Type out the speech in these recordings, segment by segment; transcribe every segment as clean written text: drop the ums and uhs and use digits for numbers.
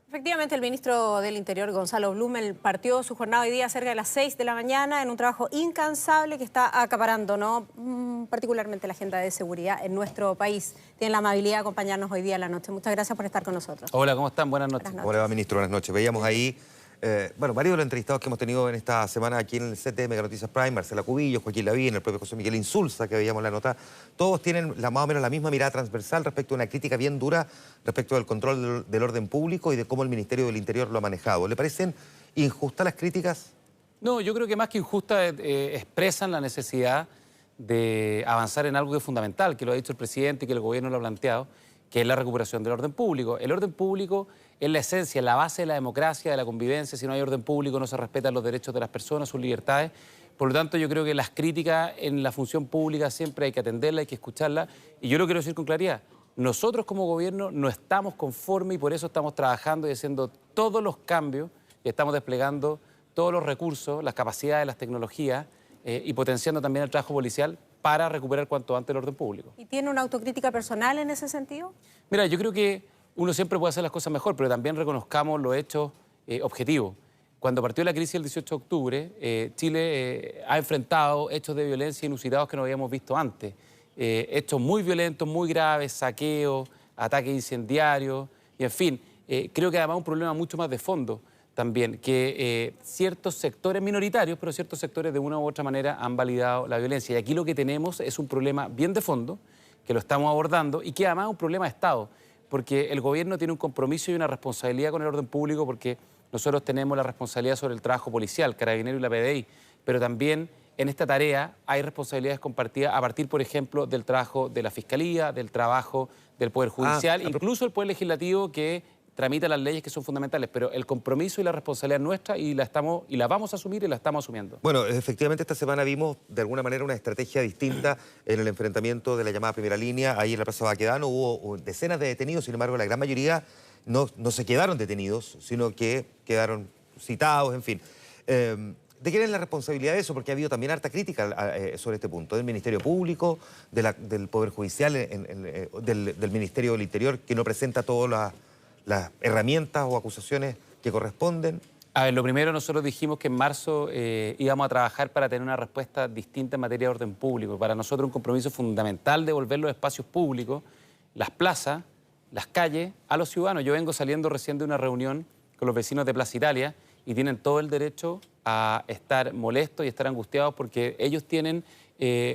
Efectivamente, el ministro del Interior, Gonzalo Blumel, partió su jornada hoy día cerca de las 6 de la mañana en un trabajo incansable que está acaparando, particularmente la agenda de seguridad en nuestro país. Tienen la amabilidad de acompañarnos hoy día a la noche. Muchas gracias por estar con nosotros. Hola, ¿cómo están? Buenas noches. Buenas noches. ¿Cómo le va, ministro? Buenas noches. Veíamos ahí, varios de los entrevistados que hemos tenido en esta semana aquí en el set de Mega Noticias Prime, Marcela Cubillos, Joaquín Lavín, el propio José Miguel Insulza, que veíamos la nota. Todos tienen más o menos la misma mirada transversal respecto a una crítica bien dura respecto del control del orden público y de cómo el Ministerio del Interior lo ha manejado. ¿Le parecen injustas las críticas? No, yo creo que más que injustas expresan la necesidad de avanzar en algo que es fundamental, que lo ha dicho el presidente y que el gobierno lo ha planteado, que es la recuperación del orden público. El orden público es la esencia, la base de la democracia, de la convivencia. Si no hay orden público no se respetan los derechos de las personas, sus libertades. Por lo tanto, yo creo que las críticas en la función pública siempre hay que atenderlas, hay que escucharlas. Y yo lo quiero decir con claridad. Nosotros como gobierno no estamos conformes y por eso estamos trabajando y haciendo todos los cambios y estamos desplegando todos los recursos, las capacidades, las tecnologías y potenciando también el trabajo policial para recuperar cuanto antes el orden público. ¿Y tiene una autocrítica personal en ese sentido? Mira, yo creo que uno siempre puede hacer las cosas mejor, pero también reconozcamos los hechos objetivos. Cuando partió la crisis el 18 de octubre, Chile ha enfrentado hechos de violencia inusitados que no habíamos visto antes. Hechos muy violentos, muy graves, saqueos, ataques incendiarios, y en fin, creo que además un problema mucho más de fondo también, que ciertos sectores minoritarios, pero ciertos sectores de una u otra manera han validado la violencia. Y aquí lo que tenemos es un problema bien de fondo, que lo estamos abordando, y que además es un problema de Estado, porque el gobierno tiene un compromiso y una responsabilidad con el orden público, porque nosotros tenemos la responsabilidad sobre el trabajo policial, Carabineros y la PDI, pero también en esta tarea hay responsabilidades compartidas a partir, por ejemplo, del trabajo de la Fiscalía, del trabajo del Poder Judicial, incluso el Poder Legislativo que tramita las leyes que son fundamentales, pero el compromiso y la responsabilidad nuestra y la vamos a asumir y la estamos asumiendo. Bueno, efectivamente esta semana vimos de alguna manera una estrategia distinta en el enfrentamiento de la llamada primera línea. Ahí en la Plaza Baquedano hubo decenas de detenidos, sin embargo la gran mayoría no se quedaron detenidos, sino que quedaron citados, en fin. ¿De quién es la responsabilidad de eso? Porque ha habido también harta crítica sobre este punto, del Ministerio Público, del Poder Judicial, del Ministerio del Interior, que no presenta todas las herramientas o acusaciones que corresponden. A ver, lo primero, nosotros dijimos que en marzo íbamos a trabajar para tener una respuesta distinta en materia de orden público. Para nosotros un compromiso fundamental de devolver los espacios públicos, las plazas, las calles, a los ciudadanos. Yo vengo saliendo recién de una reunión con los vecinos de Plaza Italia y tienen todo el derecho a estar molestos y estar angustiados porque ellos tienen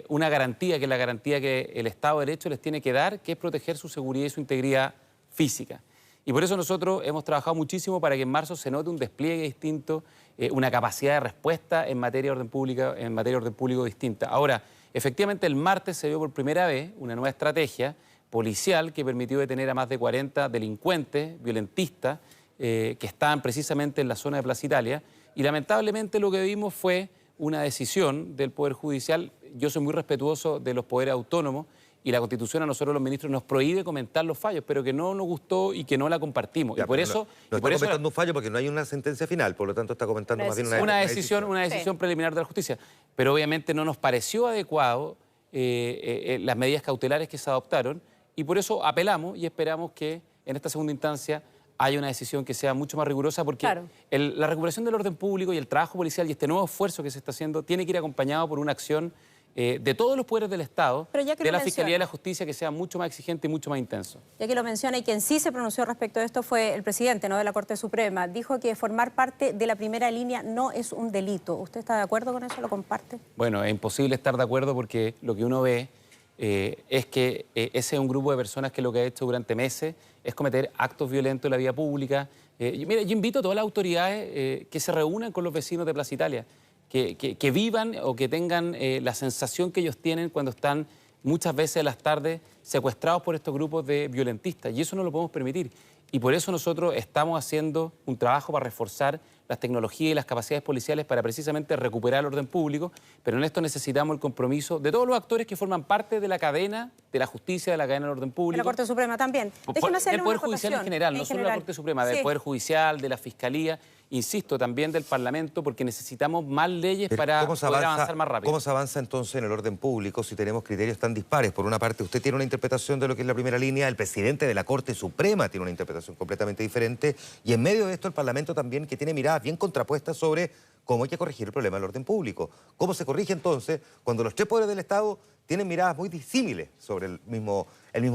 una garantía, que es la garantía que el Estado de Derecho les tiene que dar, que es proteger su seguridad y su integridad física. Y por eso nosotros hemos trabajado muchísimo para que en marzo se note un despliegue distinto, una capacidad de respuesta en materia de orden público distinta. Ahora, efectivamente el martes se vio por primera vez una nueva estrategia policial que permitió detener a más de 40 delincuentes, violentistas, que estaban precisamente en la zona de Plaza Italia. Y lamentablemente lo que vimos fue una decisión del Poder Judicial. Yo soy muy respetuoso de los poderes autónomos, y la Constitución a nosotros los ministros nos prohíbe comentar los fallos, pero que no nos gustó y que no la compartimos. Ya, y por eso... No está comentando un fallo porque no hay una sentencia final, por lo tanto está comentando más bien una decisión preliminar de la justicia. Pero obviamente no nos pareció adecuado las medidas cautelares que se adoptaron y por eso apelamos y esperamos que en esta segunda instancia haya una decisión que sea mucho más rigurosa porque la recuperación del orden público y el trabajo policial y este nuevo esfuerzo que se está haciendo tiene que ir acompañado por una acción de todos los poderes del Estado, de la Fiscalía y de la Justicia, que sea mucho más exigente y mucho más intenso. Ya que lo menciona, y quien sí se pronunció respecto de esto fue el presidente, de la Corte Suprema. Dijo que formar parte de la primera línea no es un delito. ¿Usted está de acuerdo con eso? ¿Lo comparte? Bueno, es imposible estar de acuerdo porque lo que uno ve es que ese es un grupo de personas que lo que ha hecho durante meses es cometer actos violentos en la vía pública. Mira, yo invito a todas las autoridades que se reúnan con los vecinos de Plaza Italia, que vivan o que tengan la sensación que ellos tienen cuando están muchas veces en las tardes secuestrados por estos grupos de violentistas. Y eso no lo podemos permitir. Y por eso nosotros estamos haciendo un trabajo para reforzar las tecnologías y las capacidades policiales para precisamente recuperar el orden público, pero en esto necesitamos el compromiso de todos los actores que forman parte de la cadena de la justicia, de la cadena del orden público. De la Corte Suprema también. Del Poder Judicial en general, no solo de la Corte Suprema, del Poder Judicial, de la Fiscalía, insisto, también del Parlamento, porque necesitamos más leyes para poder avanzar más rápido. ¿Cómo se avanza entonces en el orden público si tenemos criterios tan dispares? Por una parte, usted tiene una interpretación de lo que es la primera línea, el presidente de la Corte Suprema tiene una interpretación completamente diferente, y en medio de esto el Parlamento también, que tiene miradas bien contrapuestas sobre cómo hay que corregir el problema del orden público. ¿Cómo se corrige entonces cuando los tres poderes del Estado tienen miradas muy disímiles sobre el mismo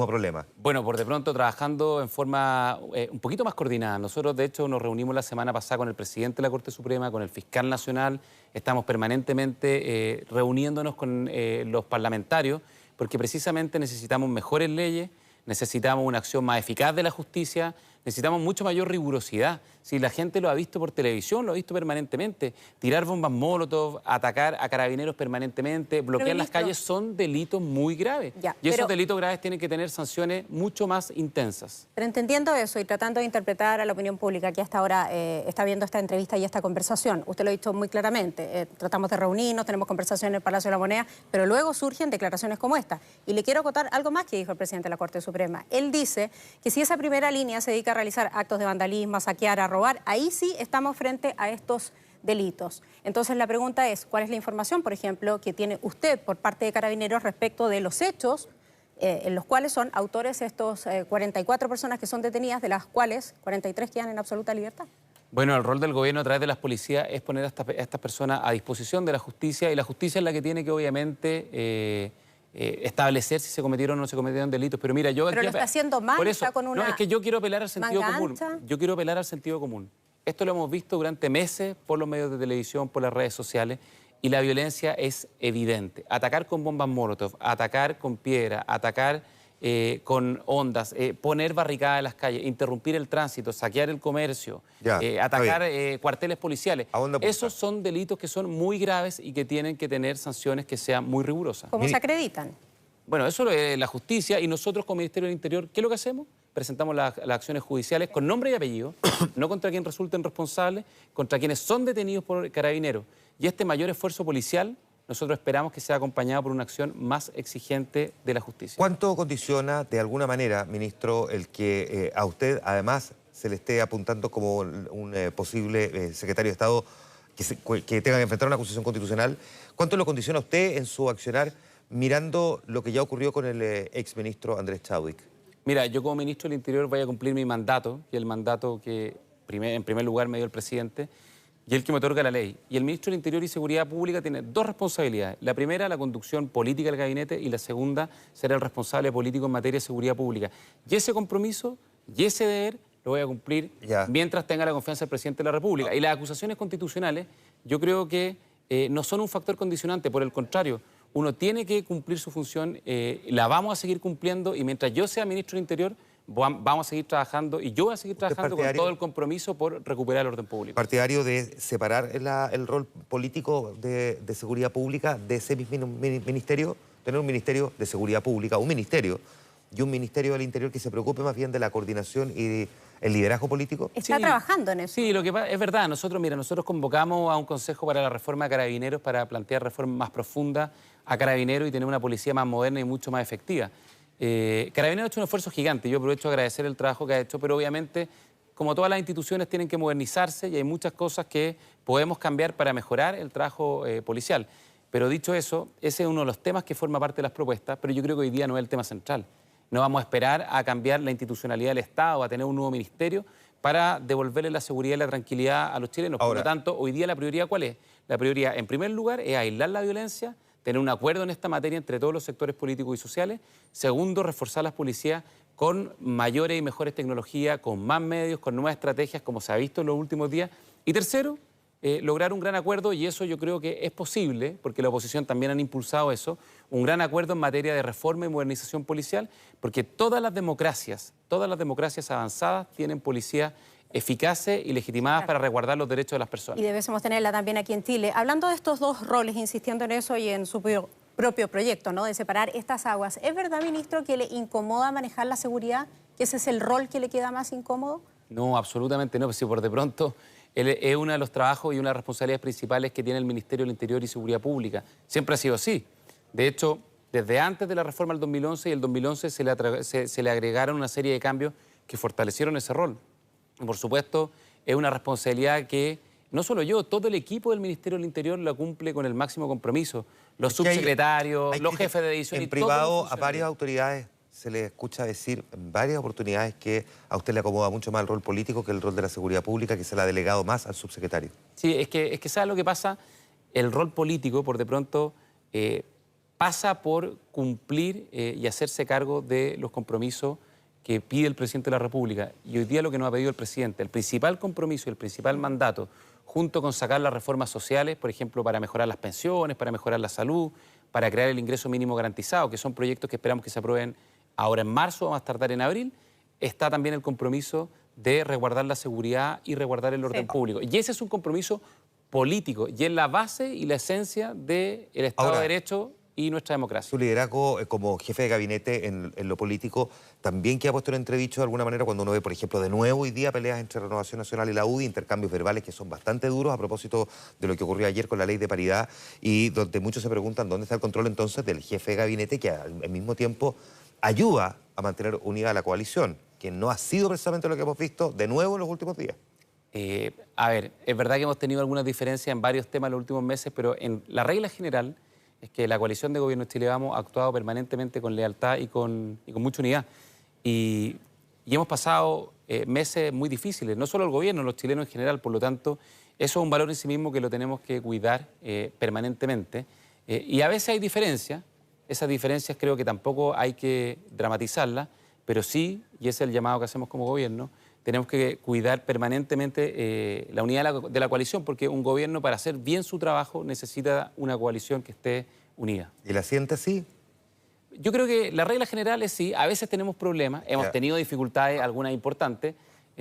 problema? Bueno, por de pronto trabajando en forma un poquito más coordinada. Nosotros, de hecho, nos reunimos la semana pasada con el presidente de la Corte Suprema, con el fiscal nacional. Estamos permanentemente reuniéndonos con los parlamentarios, porque precisamente necesitamos mejores leyes, necesitamos una acción más eficaz de la justicia, necesitamos mucho mayor rigurosidad. Si la gente lo ha visto por televisión, lo ha visto permanentemente. Tirar bombas molotov, atacar a carabineros permanentemente, bloquear las calles son delitos muy graves. Esos delitos graves tienen que tener sanciones mucho más intensas. Pero entendiendo eso y tratando de interpretar a la opinión pública que hasta ahora está viendo esta entrevista y esta conversación, usted lo ha dicho muy claramente, tratamos de reunirnos, tenemos conversaciones en el Palacio de la Moneda, pero luego surgen declaraciones como esta. Y le quiero acotar algo más que dijo el presidente de la Corte Suprema. Él dice que si esa primera línea se dedica a realizar actos de vandalismo, a saquear, a robar, ahí sí estamos frente a estos delitos. Entonces la pregunta es, ¿cuál es la información, por ejemplo, que tiene usted por parte de Carabineros respecto de los hechos en los cuales son autores estos 44 personas que son detenidas, de las cuales 43 quedan en absoluta libertad? Bueno, el rol del gobierno a través de las policías es poner a estas personas a disposición de la justicia, y la justicia es la que tiene que obviamente establecer si se cometieron o no se cometieron delitos. Pero mira, yo... Pero lo está haciendo mal, está con una... No, es que yo quiero apelar al sentido común. mangancha. Yo quiero apelar al sentido común. Esto lo hemos visto durante meses por los medios de televisión, por las redes sociales, y la violencia es evidente. Atacar con bombas molotov, atacar con piedra, atacar con ondas, poner barricadas en las calles, interrumpir el tránsito, saquear el comercio, atacar cuarteles policiales. Esos son delitos que son muy graves y que tienen que tener sanciones que sean muy rigurosas. ¿Cómo se acreditan? Bueno, eso es la justicia, y nosotros como Ministerio del Interior, ¿qué es lo que hacemos? Presentamos las acciones judiciales con nombre y apellido, no contra quien resulten responsables, contra quienes son detenidos por Carabineros. Y este mayor esfuerzo policial, nosotros esperamos que sea acompañado por una acción más exigente de la justicia. ¿Cuánto condiciona, de alguna manera, ministro, el que a usted, además, se le esté apuntando como un posible secretario de Estado que tenga que enfrentar una acusación constitucional? ¿Cuánto lo condiciona a usted en su accionar mirando lo que ya ocurrió con el exministro Andrés Chadwick? Mira, yo como ministro del Interior voy a cumplir mi mandato, y el mandato que en primer lugar me dio el presidente, y el que me otorga la ley. Y el ministro del Interior y Seguridad Pública tiene dos responsabilidades. La primera, la conducción política del gabinete, y la segunda, ser el responsable político en materia de seguridad pública. Y ese compromiso y ese deber lo voy a cumplir mientras tenga la confianza del presidente de la República. Y las acusaciones constitucionales, yo creo que no son un factor condicionante, por el contrario. Uno tiene que cumplir su función, la vamos a seguir cumpliendo, y mientras yo sea ministro del Interior, vamos a seguir trabajando, y yo voy a seguir trabajando con todo el compromiso por recuperar el orden público. ¿Partidario de separar el rol político de seguridad pública de ese mismo ministerio? Tener un ministerio de seguridad pública, un ministerio, y un ministerio del Interior que se preocupe más bien de la coordinación y el liderazgo político. ¿Está trabajando en eso? Sí, lo que pasa, es verdad. Nosotros convocamos a un Consejo para la Reforma de Carabineros para plantear reformas más profundas a Carabineros y tener una policía más moderna y mucho más efectiva. Carabineros ha hecho un esfuerzo gigante. Yo aprovecho a agradecer el trabajo que ha hecho, pero obviamente, como todas las instituciones, tienen que modernizarse, y hay muchas cosas que podemos cambiar para mejorar el trabajo policial. Pero dicho eso, ese es uno de los temas que forma parte de las propuestas, pero yo creo que hoy día no es el tema central. No vamos a esperar a cambiar la institucionalidad del Estado, a tener un nuevo ministerio para devolverle la seguridad y la tranquilidad a los chilenos. Por lo tanto, hoy día la prioridad, ¿cuál es? La prioridad, en primer lugar, es aislar la violencia, tener un acuerdo en esta materia entre todos los sectores políticos y sociales. Segundo, reforzar las policías con mayores y mejores tecnologías, con más medios, con nuevas estrategias, como se ha visto en los últimos días. Y tercero, lograr un gran acuerdo, y eso yo creo que es posible, porque la oposición también han impulsado eso, un gran acuerdo en materia de reforma y modernización policial, porque todas las democracias avanzadas tienen policías eficaces y legitimadas para resguardar los derechos de las personas. Y debemos tenerla también aquí en Chile. Hablando de estos dos roles, insistiendo en eso y en su propio proyecto, ¿no?, de separar estas aguas, ¿es verdad, ministro, que le incomoda manejar la seguridad? ¿Que ese es el rol que le queda más incómodo? No, absolutamente no. Pues si por de pronto es uno de los trabajos y una de las responsabilidades principales que tiene el Ministerio del Interior y Seguridad Pública. Siempre ha sido así. De hecho, desde antes de la reforma del 2011 y el 2011 se le agregaron una serie de cambios que fortalecieron ese rol. Y por supuesto, es una responsabilidad que no solo yo, todo el equipo del Ministerio del Interior la cumple con el máximo compromiso. Los subsecretarios, los jefes de división. En privado, a varias autoridades se les escucha decir en varias oportunidades que a usted le acomoda mucho más el rol político que el rol de la seguridad pública, que se le ha delegado más al subsecretario. Sí, es que ¿sabe lo que pasa? El rol político, por de pronto, pasa por cumplir y hacerse cargo de los compromisos que pide el presidente de la República. Y hoy día lo que nos ha pedido el presidente, el principal compromiso y el principal mandato, junto con sacar las reformas sociales, por ejemplo, para mejorar las pensiones, para mejorar la salud, para crear el ingreso mínimo garantizado, que son proyectos que esperamos que se aprueben ahora en marzo o más tardar en abril, está también el compromiso de resguardar la seguridad y resguardar el orden público. Y ese es un compromiso político y es la base y la esencia del Estado de Derecho y nuestra democracia. Su liderazgo como jefe de gabinete en lo político también que ha puesto en entredicho de alguna manera cuando uno ve, por ejemplo, de nuevo hoy día peleas entre Renovación Nacional y la UDI, intercambios verbales que son bastante duros a propósito de lo que ocurrió ayer con la ley de paridad y donde muchos se preguntan dónde está el control entonces del jefe de gabinete que al mismo tiempo ayuda a mantener unida a la coalición, que no ha sido precisamente lo que hemos visto de nuevo en los últimos días. A ver, es verdad que hemos tenido algunas diferencias en varios temas en los últimos meses, pero en la regla general es que la coalición de gobierno de Chile Vamos ha actuado permanentemente con lealtad y con mucha unidad. Y hemos pasado meses muy difíciles, no solo el gobierno, los chilenos en general. Por lo tanto, eso es un valor en sí mismo que lo tenemos que cuidar permanentemente. Y a veces hay diferencias. Esas diferencias creo que tampoco hay que dramatizarlas, pero sí, y ese es el llamado que hacemos como gobierno, tenemos que cuidar permanentemente la unidad de la coalición, porque un gobierno para hacer bien su trabajo necesita una coalición que esté unida. ¿Y la siente así? Yo creo que la regla general es sí, a veces tenemos problemas, hemos tenido dificultades, algunas importantes.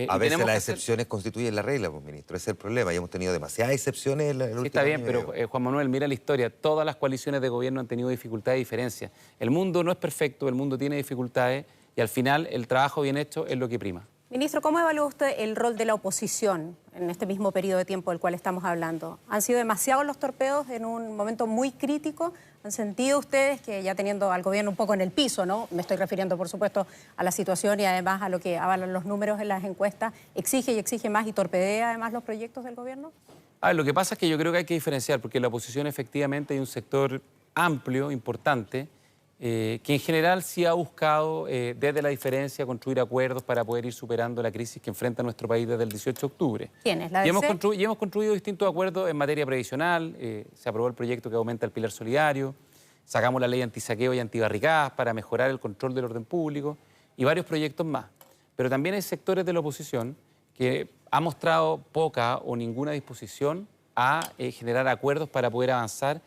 A veces las excepciones constituyen la regla, pues, ministro, ese es el problema, y hemos tenido demasiadas excepciones en el último año. Está bien, pero Juan Manuel, mira la historia, todas las coaliciones de gobierno han tenido dificultades y diferencias. El mundo no es perfecto, el mundo tiene dificultades y al final el trabajo bien hecho es lo que prima. Ministro, ¿cómo evalúa usted el rol de la oposición en este mismo periodo de tiempo del cual estamos hablando? ¿Han sido demasiados los torpedos en un momento muy crítico? ¿Han sentido ustedes que ya teniendo al gobierno un poco en el piso, ¿no? Me estoy refiriendo, por supuesto, a la situación y además a lo que avalan los números en las encuestas, exige y exige más y torpedea además los proyectos del gobierno? A ver, lo que pasa es que yo creo que hay que diferenciar, porque en la oposición efectivamente hay un sector amplio, importante, que en general sí ha buscado, desde la diferencia, construir acuerdos para poder ir superando la crisis que enfrenta nuestro país desde el 18 de octubre. ¿Quién es? ¿La y hemos construido distintos acuerdos en materia previsional, se aprobó el proyecto que aumenta el pilar solidario, sacamos la ley antisaqueo y antibarricadas para mejorar el control del orden público y varios proyectos más. Pero también hay sectores de la oposición que han mostrado poca o ninguna disposición a generar acuerdos para poder avanzar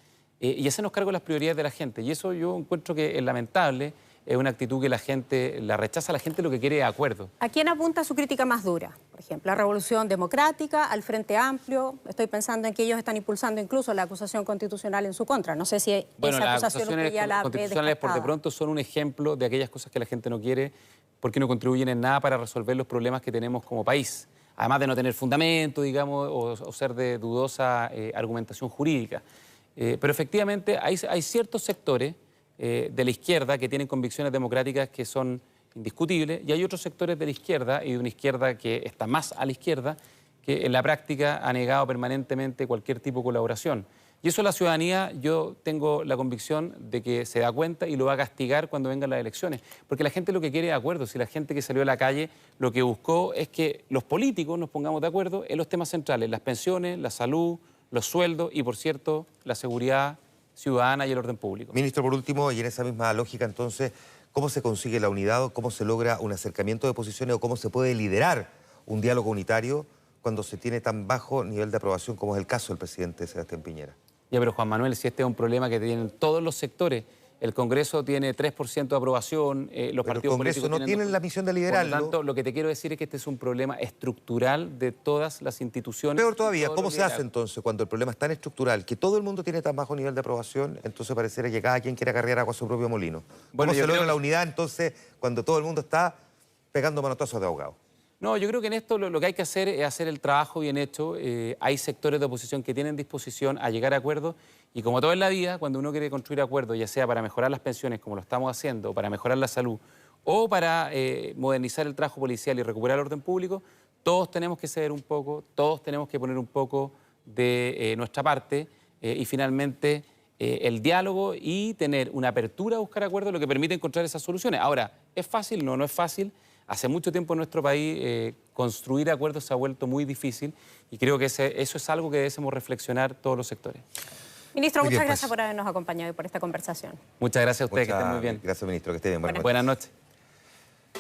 y hacernos cargo de las prioridades de la gente. Y eso yo encuentro que es lamentable, es una actitud que la gente la rechaza, la gente lo que quiere es acuerdo. ¿A quién apunta su crítica más dura? Por ejemplo, a Revolución Democrática, al Frente Amplio. Estoy pensando en que ellos están impulsando incluso la acusación constitucional en su contra. No sé si esa acusación usted ya la ve constitucionales por de pronto son un ejemplo de aquellas cosas que la gente no quiere porque no contribuyen en nada para resolver los problemas que tenemos como país. Además de no tener fundamento, digamos, o ser de dudosa argumentación jurídica. Pero efectivamente hay ciertos sectores de la izquierda que tienen convicciones democráticas que son indiscutibles y hay otros sectores de la izquierda y de una izquierda que está más a la izquierda que en la práctica ha negado permanentemente cualquier tipo de colaboración. Y eso la ciudadanía, yo tengo la convicción de que se da cuenta y lo va a castigar cuando vengan las elecciones. Porque la gente lo que quiere es acuerdo. Si la gente que salió a la calle lo que buscó es que los políticos nos pongamos de acuerdo en los temas centrales, las pensiones, la salud, los sueldos y, por cierto, la seguridad ciudadana y el orden público. Ministro, por último, y en esa misma lógica, entonces, ¿cómo se consigue la unidad, cómo se logra un acercamiento de posiciones o cómo se puede liderar un diálogo unitario cuando se tiene tan bajo nivel de aprobación como es el caso del presidente Sebastián Piñera? Ya, pero Juan Manuel, si este es un problema que tienen todos los sectores, el Congreso tiene 3% de aprobación, los partidos políticos no tienen la misión de liderarlo. Por lo tanto, lo que te quiero decir es que este es un problema estructural de todas las instituciones. Peor todavía, ¿cómo se hace entonces cuando el problema es tan estructural que todo el mundo tiene tan bajo nivel de aprobación? Entonces pareciera que cada quien quiere acarrear agua a su propio molino. ¿Cómo se logra la unidad entonces cuando todo el mundo está pegando manotazos de ahogado? No, yo creo que en esto lo que hay que hacer es hacer el trabajo bien hecho. Hay sectores de oposición que tienen disposición a llegar a acuerdos y como todo en la vida, cuando uno quiere construir acuerdos, ya sea para mejorar las pensiones, como lo estamos haciendo, para mejorar la salud o para modernizar el trabajo policial y recuperar el orden público, todos tenemos que ceder un poco, todos tenemos que poner un poco de nuestra parte y finalmente el diálogo y tener una apertura a buscar acuerdos lo que permite encontrar esas soluciones. Ahora, ¿es fácil? No, no es fácil. Hace mucho tiempo en nuestro país construir acuerdos se ha vuelto muy difícil y creo que eso es algo que debemos reflexionar todos los sectores. Ministro, Muy bien, muchas gracias pues. por habernos acompañado y por esta conversación. Muchas gracias a ustedes, que estén muy bien. Gracias, ministro, que esté bien. Buenas noches.